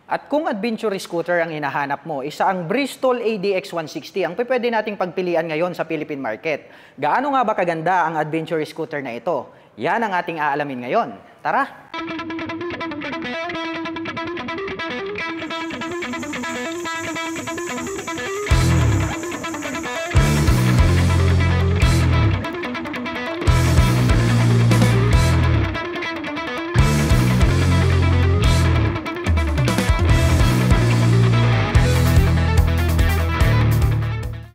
At kung adventure scooter ang hinahanap mo, isa ang Bristol ADX 160 ang pwede nating pagpilian ngayon sa Philippine market. Gaano nga ba kaganda ang adventure scooter na ito? Yan ang ating aalamin ngayon. Tara!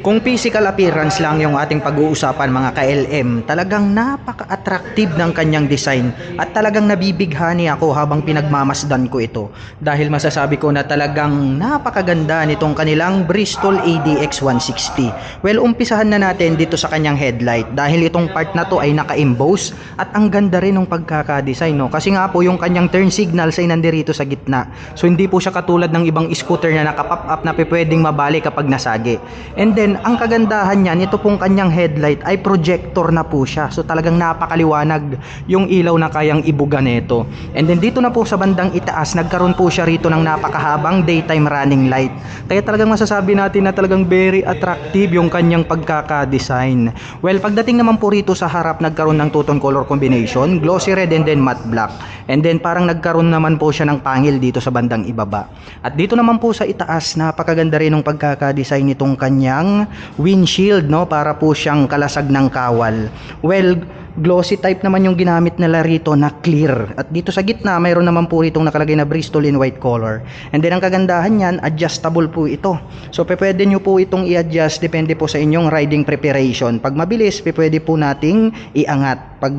Kung physical appearance lang yung ating pag-uusapan mga ka-LM, talagang napaka-attractive ng kanyang design at talagang nabibighani ako habang pinagmamasdan ko ito dahil masasabi ko na talagang napakaganda nitong kanilang Bristol ADX 160. Well, umpisahan na natin dito sa kanyang headlight dahil itong part na to ay naka-emboss at ang ganda rin ng pagkaka-design, no? Kasi nga po yung kanyang turn signals ay nandirito sa gitna. So hindi po siya katulad ng ibang scooter na naka-pop up na pwedeng mabali kapag nasagi. And then ang kagandahan niyan, ito pong kanyang headlight ay projector na po siya. So talagang napakaliwanag yung ilaw na kayang ibuga nito. And then dito na po sa bandang itaas, nagkaroon po siya rito ng napakahabang daytime running light. Kaya talagang masasabi natin na talagang very attractive yung kanyang pagkaka-design. Well, pagdating naman po rito sa harap, nagkaroon ng two-tone color combination, glossy red and then matte black. And then parang nagkaroon naman po siya ng pangil dito sa bandang ibaba. At dito naman po sa itaas, napakaganda rin ng pagkaka-design nitong kanyang windshield, no, para po siyang kalasag ng kawal. Well, glossy type naman yung ginamit nila rito na clear. At dito sa gitna, mayroon naman po rito nakalagay na Bristol in white color. And then ang kagandahan niyan, adjustable po ito. So pwede nyo po itong i-adjust depende po sa inyong riding preparation. Pag mabilis, pwede po nating iangat. Pag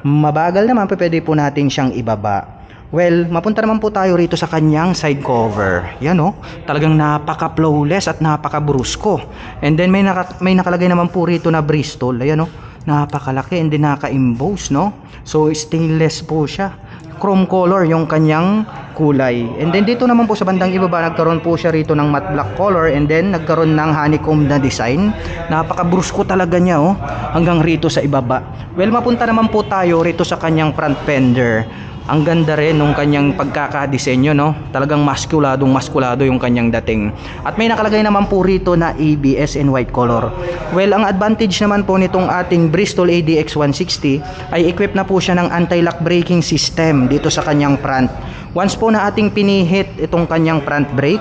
mabagal naman, pwede po nating siyang ibaba. Well, mapunta naman po tayo rito sa kanyang side cover. Yan, oh, talagang napaka-flawless at napaka-brusko. And then may nakalagay naman po rito na Bristol. Ayan, oh, napakalaki and then naka-emboss, no? So stainless po siya. Chrome color yung kanyang kulay. And then dito naman po sa bandang ibaba, nagkaroon po siya rito ng matte black color and then nagkaroon ng honeycomb na design. Napaka-brusko talaga niya, oh, hanggang rito sa ibaba. Well, mapunta naman po tayo rito sa kanyang front fender. Ang ganda rin nung kanyang pagkakadesenyo, no? Talagang maskulado yung kanyang dating. At may nakalagay naman po rito na ABS in white color. Well, ang advantage naman po nitong ating Bristol ADX 160 ay equipped na po siya ng anti-lock braking system dito sa kanyang front. Once po na ating pinihit itong kanyang front brake,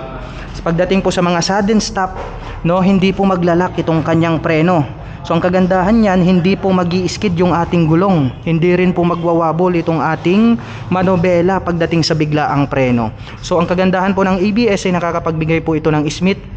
pagdating po sa mga sudden stop, no, hindi po maglalak itong kanyang preno. So ang kagandahan niyan, hindi po magi-skid yung ating gulong. Hindi rin po magwawabol itong ating manobela pagdating sa biglaang preno. So ang kagandahan po ng ABS ay nakakapagbigay po ito ng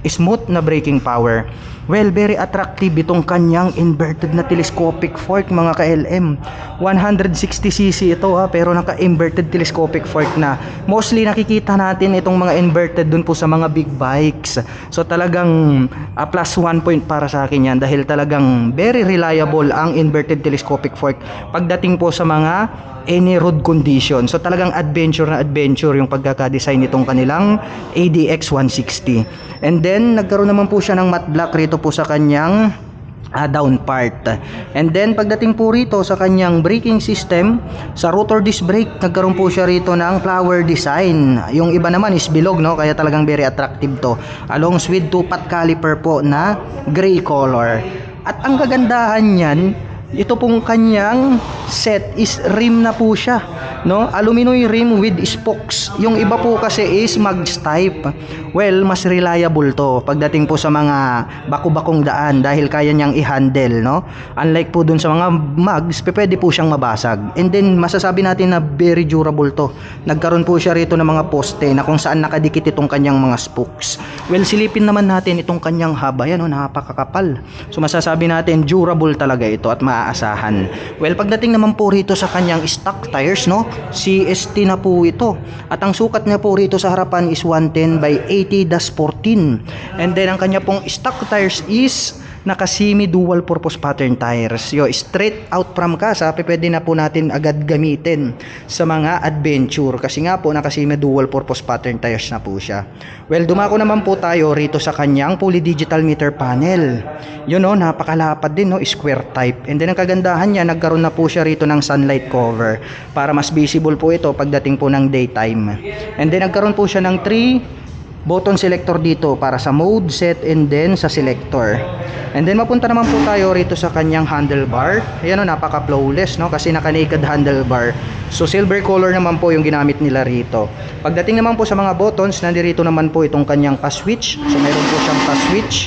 smooth na braking power. Well, very attractive itong kanyang inverted na telescopic fork mga ka-LM. 160cc ito pero naka-inverted telescopic fork na. Mostly nakikita natin itong mga inverted dun po sa mga big bikes. So talagang plus 1 point para sa akin yan dahil talagang very reliable ang inverted telescopic fork pagdating po sa mga any road condition. So talagang adventure na adventure yung pagkaka-design nitong kanilang ADX 160. And then nagkaroon naman po siya ng matte black rito po sa kanyang down part. And then pagdating po rito sa kanyang braking system, sa rotor disc brake, nagkaroon po siya rito ng flower design. Yung iba naman is bilog, no? Kaya talagang very attractive to. Along with two-pot caliper po na gray color. At ang kagandahan niyan, ito pong kanyang set is rim na po siya, no? Aluminum rim with spokes. Yung iba po kasi is mags type. Well, mas reliable to pagdating po sa mga baku-bakong daan dahil kaya niyang i-handle, no? Unlike po dun sa mga mags, pwede po siyang mabasag. And then masasabi natin na very durable to. Nagkaroon po siya rito ng mga poste na kung saan nakadikit itong kanyang mga spokes. Well, silipin naman natin itong kanyang haba. Yan, oh, napakakapal. So masasabi natin durable talaga ito at maaasahan. Well, pagdating naman po rito sa kanyang stock tires, no? CST na po ito. At ang sukat niya po rito sa harapan is 110 by 80-14. And then ang kanya pong stock tires is naka semi dual purpose pattern tires. Straight out from casa, pwede na po natin agad gamitin sa mga adventure kasi nga po naka semi dual purpose pattern tires na po siya. Well, dumako naman po tayo rito sa kanyang fully digital meter panel. Napakalapad din, square type. And then ang kagandahan niya, nagkaroon na po siya rito ng sunlight cover para mas visible po ito pagdating po ng daytime. And then nagkaroon po siya ng 3 button selector dito para sa mode, set, and then sa selector. And then mapunta naman po tayo rito sa kanyang handlebar. Ayan, napaka flawless, kasi naka naked handlebar. So silver color naman po yung ginamit nila rito. Pagdating naman po sa mga buttons, nandito naman po itong kanyang pass switch. So mayroon po siyang pass switch.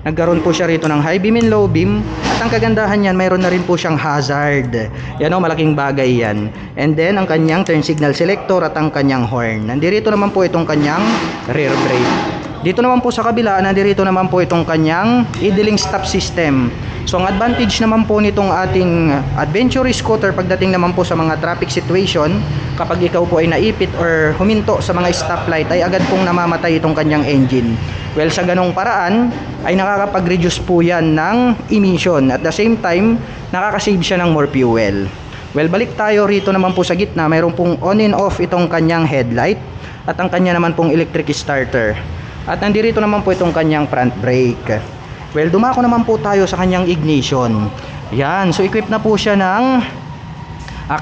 Nagkaroon po siya rito ng high beam and low beam. At ang kagandahan yan, mayroon na rin po siyang hazard. Malaking bagay yan. And then ang kanyang turn signal selector at ang kanyang horn. Nandito naman po itong kanyang rear brake. Dito naman po sa kabila, nandito naman po itong kanyang idling stop system. So ang advantage naman po nitong ating adventure scooter pagdating naman po sa mga traffic situation, kapag ikaw po ay naipit or huminto sa mga stoplight, ay agad pong namamatay itong kanyang engine. Well, sa ganong paraan ay nakakapag-reduce po yan ng emission. At the same time, nakakasave siya ng more fuel. Well, balik tayo rito naman po sa gitna. Mayroon pong on and off itong kanyang headlight at ang kanya naman pong electric starter. At nandito naman po itong kanyang front brake. Well, dumako naman po tayo sa kanyang ignition. Yan, so equipped na po siya ng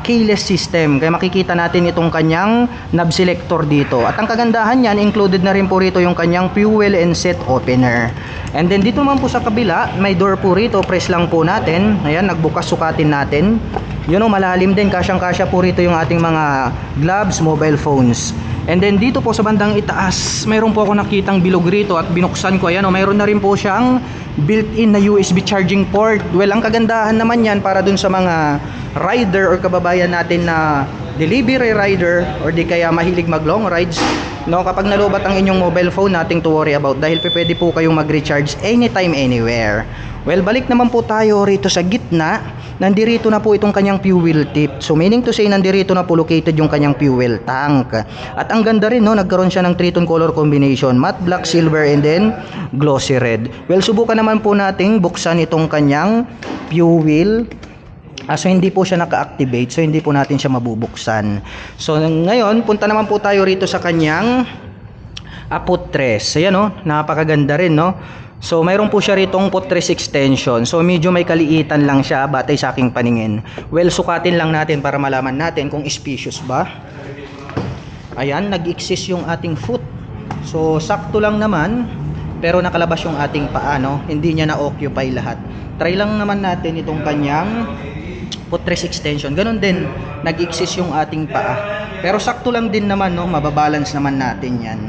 keyless system. Kaya makikita natin itong kanyang knob selector dito. At ang kagandahan niyan, included na rin po rito yung kanyang fuel and set opener. And then dito naman po sa kabila, may door po rito. Press lang po natin. Ayan, nagbukas, sukatin natin. Malalim din. Kasyang-kasya po rito yung ating mga gloves, mobile phones. And then dito po sa bandang itaas, mayroon po ako nakitang bilog rito at binuksan ko. Ayan, mayroon na rin po siyang built-in na USB charging port. Well, ang kagandahan naman yan para dun sa mga rider or kababayan natin na delivery rider or di kaya mahilig mag long rides, kapag nalubat ang inyong mobile phone, nothing to worry about dahil pwede po kayong mag-recharge anytime, anywhere. Well, balik naman po tayo rito sa gitna. Nandirito na po itong kanyang fuel tip. So meaning to say, nandirito na po located yung kanyang fuel tank. At ang ganda rin, nagkaroon siya ng 3-tone color combination, matte black, silver, and then glossy red. Well, subukan naman po nating buksan itong kanyang fuel. So hindi po siya naka-activate, so hindi po natin siya mabubuksan. So ngayon, punta naman po tayo rito sa kanyang footrest. Ayan, napakaganda rin, So mayroon po siya ritong footrest extension. So medyo may kaliitan lang siya batay sa aking paningin. Well, sukatin lang natin para malaman natin kung spacious ba. Ayan, nag-exist yung ating foot. So sakto lang naman, pero nakalabas yung ating paa, hindi niya na-occupy lahat. Try lang naman natin itong kanyang footrest extension. Ganon din, nag-exist yung ating paa. Pero sakto lang din naman, mababalance naman natin yan.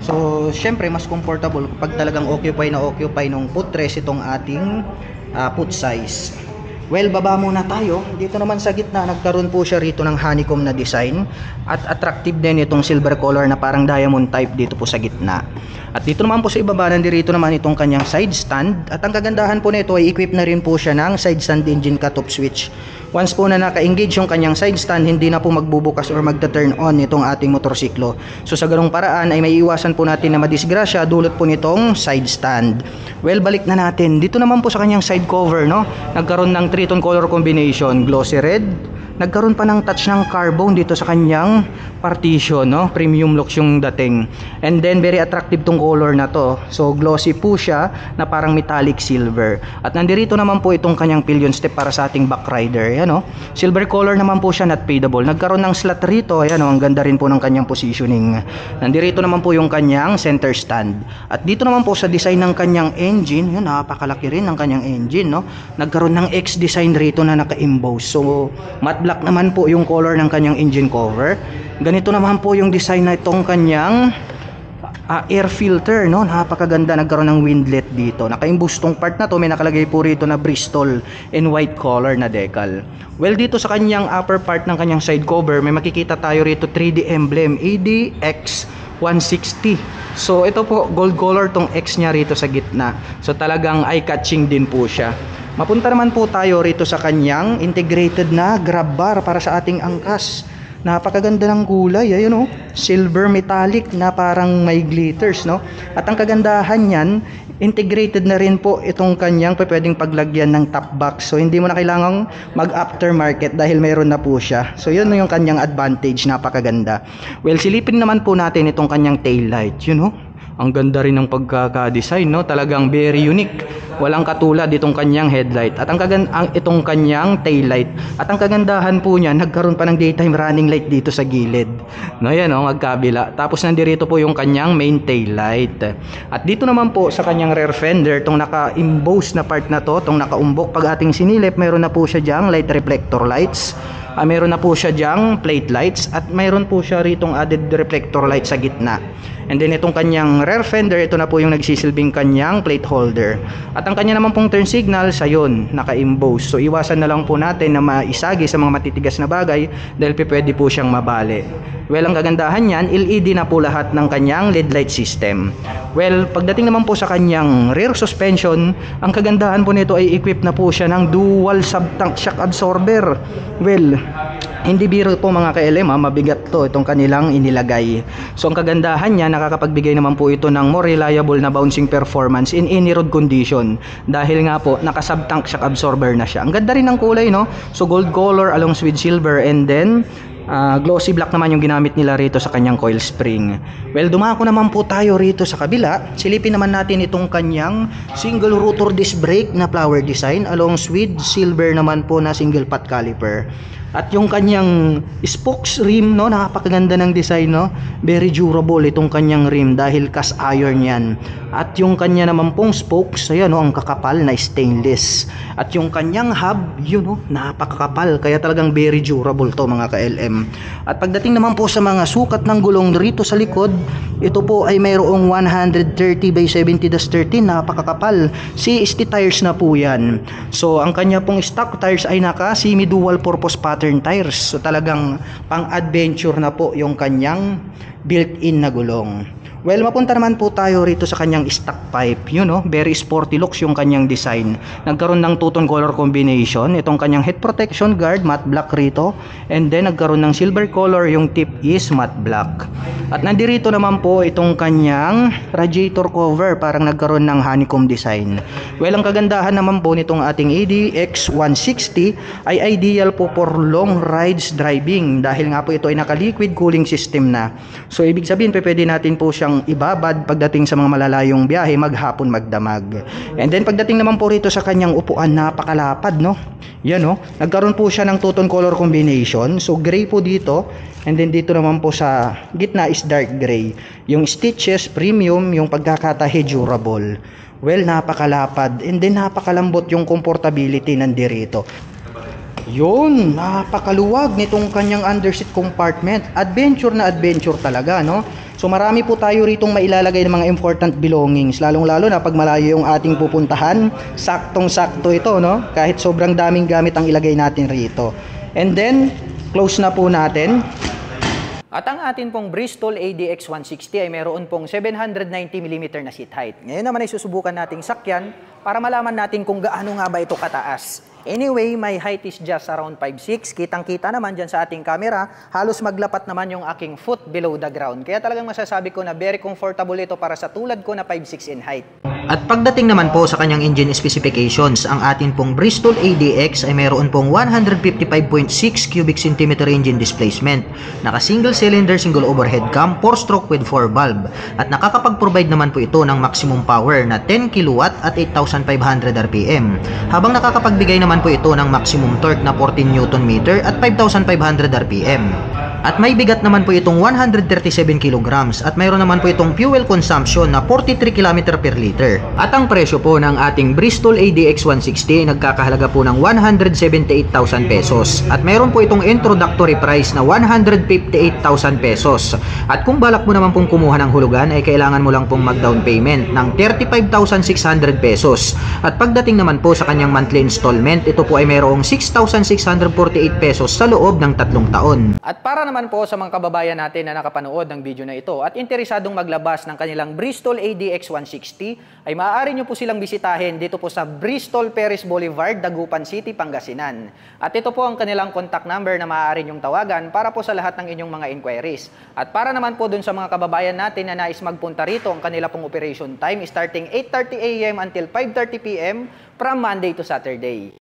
So, syempre, mas comfortable kapag talagang occupy nung footrest itong ating foot size. Well, baba muna tayo. Dito naman sa gitna, nagkaroon po siya rito ng honeycomb na design. At attractive din itong silver color na parang diamond type dito po sa gitna. At dito naman po sa ibaba, nandito naman itong kanyang side stand. At ang kagandahan po nito ay equip na rin po siya ng side stand engine cut-off switch. Once po na naka-engage yung kanyang side stand, hindi na po magbubukas or magta-turn on itong ating motorsiklo. So sa ganung paraan ay may iwasan po natin na madisgrasya dulot po nitong side stand. Well, balik na natin. Dito naman po sa kanyang side cover, nagkaroon ng 3-tone color combination, glossy red. Nagkaroon pa ng touch ng carbon dito sa kanyang partition, premium looks yung dating. And then very attractive tong color na to. So glossy po siya na parang metallic silver. At nandito naman po itong kanyang pillion step para sa ating back rider. Ayan, silver color naman po siya, not fadable. Nagkaroon ng slot rito. Ayan, ang ganda rin po ng kanyang positioning. Nandito naman po yung kanyang center stand. At dito naman po sa design ng kanyang engine, yun, napakalaki rin ng kanyang engine, Nagkaroon ng X design rito na naka-emboss. So matte black naman po yung color ng kanyang engine cover. Ganito naman po yung design na itong kanyang air filter, napakaganda. Nagkaroon ng windlet dito. Naka-emboss tong part na to. May nakalagay po rito na Bristol in white color na decal. Well, dito sa kanyang upper part ng kanyang side cover, may makikita tayo rito 3D emblem ADX 160. So ito po, gold color tong X nya rito sa gitna. So talagang eye-catching din po siya. Mapunta naman po tayo rito sa kanyang integrated na grab bar para sa ating angkas. Napakaganda ng kulay, ayun oh. Silver metallic na parang may glitters, no? At ang kagandahan niyan, integrated na rin po itong kanyang pwedeng paglagyan ng top box. So hindi mo na kailangang mag-aftermarket dahil mayroon na po siya. So yun yung kanyang advantage, napakaganda. Well, silipin naman po natin itong kanyang tail light, yun oh. Ang ganda rin ng pagkaka-design, no? Talagang very unique. Walang katulad itong kanyang headlight at itong kanyang tail light. At ang kagandahan po niya, nagkaroon pa ng daytime running light dito sa gilid. No, yan oh, magkabila. Tapos nandirito po yung kanyang main tail light. At dito naman po sa kanyang rear fender, tong naka-emboss na part na to, tong nakaumbok, pag ating sinilip, mayroon na po siya diyang light reflector lights. Meron na po siya diyang plate lights at mayroon po siya ritong added reflector light sa gitna. And then itong kanyang rear fender, ito na po yung nagsisilbing kanyang plate holder. At ang kanya naman pong turn signals, ayun, naka-emboss. So iwasan na lang po natin na maisagi sa mga matitigas na bagay dahil pwede po siyang mabali. Well, ang kagandahan niyan, LED na po lahat ng kanyang LED light system. Well, pagdating naman po sa kanyang rear suspension, ang kagandahan po nito ay equipped na po siya ng dual sub-tank shock absorber. Well, hindi biro po mga ka-LM, mabigat to itong kanilang inilagay. So ang kagandahan niya, nakakapagbigay naman po ito ng more reliable na bouncing performance in any road condition. Dahil nga po, naka-sub-tank shock absorber na siya. Ang ganda rin ng kulay, no? So gold color along with silver, and then glossy black naman yung ginamit nila rito sa kanyang coil spring. Well, dumako naman po tayo rito sa kabila. Silipin naman natin itong kanyang single rotor disc brake na flower design along with silver naman po na single pot caliper. At yung kanyang spokes rim, no, napakaganda ng design, no? Very durable itong kanyang rim dahil cast iron yan. At yung kanya naman pong spokes, ayan, no, ang kakapal na stainless. At yung kanyang hub, yun, no, napakakapal, kaya talagang very durable to mga ka-LM. At pagdating naman po sa mga sukat ng gulong rito sa likod, ito po ay mayroong 130 by 70-13, napakakapal. CST tires na po yan. So ang kanya pong stock tires ay naka semi-dual purpose pattern tires. So talagang pang-adventure na po yung kanyang built-in na gulong. Well, mapunta naman po tayo rito sa kanyang stock pipe. Yun, no? Very sporty looks yung kanyang design. Nagkaroon ng two-tone color combination. Itong kanyang head protection guard, matte black rito. And then nagkaroon ng silver color, yung tip is matte black. At nandirito naman po itong kanyang radiator cover, parang nagkaroon ng honeycomb design. Well, ang kagandahan naman po nitong ating ADX 160 ay ideal po for long rides driving dahil nga po ito ay naka-liquid cooling system na. So ibig sabihin, pwede natin po siyang ibabad pagdating sa mga malalayong biyahe, maghapon, magdamag. And then pagdating naman po rito sa kanyang upuan, napakalapad, no? Yan, no? Nagkaroon po siya ng two-tone color combination. So gray po dito, and then dito naman po sa gitna is dark gray. Yung stitches premium, yung pagkakatahi durable. Well, napakalapad, and then napakalambot yung comfortability nandirito. Yun, napakaluwag nitong kanyang underseat compartment. Adventure na adventure talaga, no? So marami po tayo ritong mailalagay ng mga important belongings, lalong-lalo na pag malayo yung ating pupuntahan. Saktong-sakto ito, no? Kahit sobrang daming gamit ang ilagay natin rito. And then, close na po natin. At ang atin pong Bristol ADX 160 ay meron pong 790mm na seat height. Ngayon naman ay susubukan nating sakyan para malaman natin kung gaano nga ba ito kataas. Anyway, my height is just around 5'6". Kitang-kita naman dyan sa ating camera, halos maglapat naman yung aking foot below the ground. Kaya talagang masasabi ko na very comfortable ito para sa tulad ko na 5'6" in height. At pagdating naman po sa kanyang engine specifications, ang atin pong Bristol ADX ay mayroon pong 155.6 cubic centimeter engine displacement. Naka single cylinder, single overhead cam, 4-stroke with 4 valve. At nakakapag-provide naman po ito ng maximum power na 10 kW at 8,500 RPM. Habang nakakapagbigay naman po ito ng maximum torque na 14 Nm at 5,500 RPM. At may bigat naman po itong 137 kg at mayroon naman po itong fuel consumption na 43 km per liter. At ang presyo po ng ating Bristol ADX 160 nagkakahalaga po ng 178,000 pesos. At mayroon po itong introductory price na 158,000 pesos. At kung balak mo naman pong kumuha ng hulugan ay kailangan mo lang pong mag-down payment ng 35,600 pesos. At pagdating naman po sa kanyang monthly installment, ito po ay mayroong 6,648 pesos sa loob ng 3 taon. At para naman naman po sa mga kababayan natin na nakapanood ng video na ito at interesadong maglabas ng kanilang Bristol ADX 160, ay maaari nyo po silang bisitahin dito po sa Bristol Perez Boulevard, Dagupan City, Pangasinan. At ito po ang kanilang contact number na maaari nyong tawagan para po sa lahat ng inyong mga inquiries. At para naman po dun sa mga kababayan natin na nais magpunta rito, ang kanila pong operation time is starting 8:30 AM until 5:30 PM from Monday to Saturday.